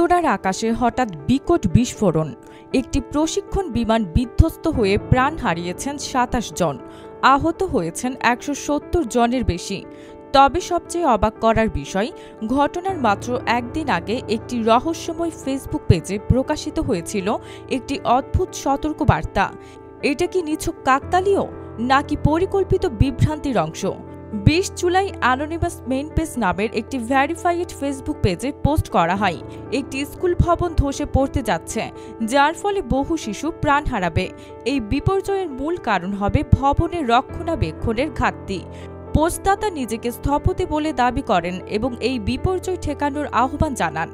উত্তরার আকাশে হঠাৎ বিকট বিস্ফোরণ। একটি প্রশিক্ষণ বিমান বিধ্বস্ত হয়ে প্রাণ হারিয়েছেন ২৭ জন, আহত হয়েছেন ১৭০ জনের বেশি। তবে সবচেয়ে অবাক করার বিষয়, ঘটনার মাত্র একদিন আগে একটি রহস্যময় ফেসবুক পেজে প্রকাশিত হয়েছিল একটি অদ্ভুত সতর্কবার্তা। এটা কি নিছক কাকতালীয় নাকি পরিকল্পিত বিভ্রান্তির অংশ? ২০ জুলাই অ্যানোনিমাস মেইন পেজ নামের একটি ভেরিফাইড ফেসবুক পেজে পোস্ট করা হয়, একটি স্কুল ভবন ধসে পড়তে যাচ্ছে, যার ফলে বহু শিশু প্রাণ হারাবে। এই বিপর্যয়ের মূল কারণ হবে ভবনের রক্ষণাবেক্ষণের ঘাটতি। পোস্টদাতা নিজেকে স্থপতি বলে দাবি করেন এবং এই বিপর্যয় ঠেকানোর আহ্বান জানান।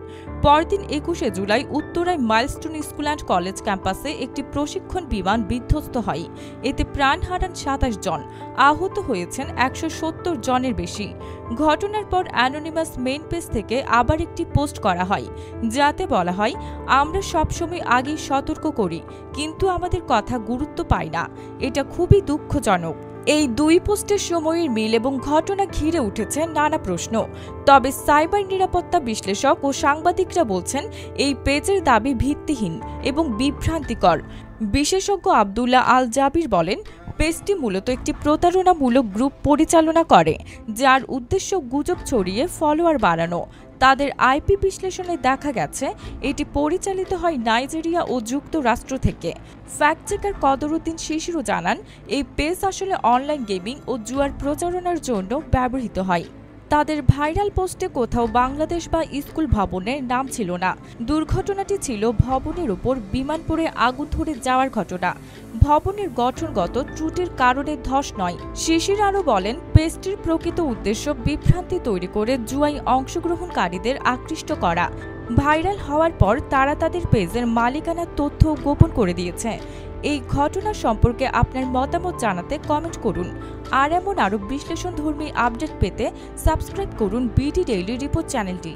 পরদিন ২১শে জুলাই উত্তরায় মাইলস্টোন স্কুল অ্যান্ড কলেজ ক্যাম্পাসে একটি প্রশিক্ষণ বিমান বিধ্বস্ত হয়। এতে প্রাণ হারান ২৭ জন, আহত হয়েছেন ১৭০ জনের বেশি। ঘটনার পর অ্যানোনিমাস মেইন পেজ থেকে আবার একটি পোস্ট করা হয়, যাতে বলা হয়, আমরা সবসময় আগেই সতর্ক করি, কিন্তু আমাদের কথা গুরুত্ব পায় না। এটা খুবই দুঃখজনক। এই দুই পোস্টের সময়ের মিল এবং ঘটনা ঘিরে উঠেছে নানা প্রশ্ন। তবে সাইবার নিরাপত্তা বিশ্লেষক ও সাংবাদিকরা বলছেন এই পেজের দাবি ভিত্তিহীন এবং বিভ্রান্তিকর। বিশেষজ্ঞ আব্দুল্লাহ আল জাবির বলেন, পেজটি মূলত একটি প্রতারণামূলক গ্রুপ পরিচালনা করে, যার উদ্দেশ্য গুজব ছড়িয়ে ফলোয়ার বাড়ানো। তাদের আইপি বিশ্লেষণে দেখা গেছে এটি পরিচালিত হয় নাইজেরিয়া ও যুক্তরাষ্ট্র থেকে। ফ্যাক্ট চেকার কদরুদ্দিন শিশিরও জানান, এই পেজ আসলে অনলাইন গেমিং ও জুয়ার প্রচারণার জন্য ব্যবহৃত হয়। তাদের ভাইরাল পোস্টে কোথাও বাংলাদেশ বা স্কুল ভবনের নাম ছিল না। দুর্ঘটনাটি ছিল ভবনের উপর বিমান পড়ে আগুন ধরে যাওয়ার ঘটনা। ভবনের গঠনগত ত্রুটির কারণে ধস নয়। শিশির আরও বলেন, পেজটির প্রকৃত উদ্দেশ্য বিভ্রান্তি তৈরি করে জুয়ায় অংশগ্রহণকারীদের আকৃষ্ট করা। ভাইরাল হওয়ার পর তারা তাদের পেজের মালিকানার তথ্য গোপন করে দিয়েছে। এই ঘটনা সম্পর্কে আপনার মতামত জানাতে কমেন্ট করুন। আর এমন আরও বিশ্লেষণধর্মী আপডেট পেতে সাবস্ক্রাইব করুন বিডি ডেইলি রিপোর্ট চ্যানেলটি।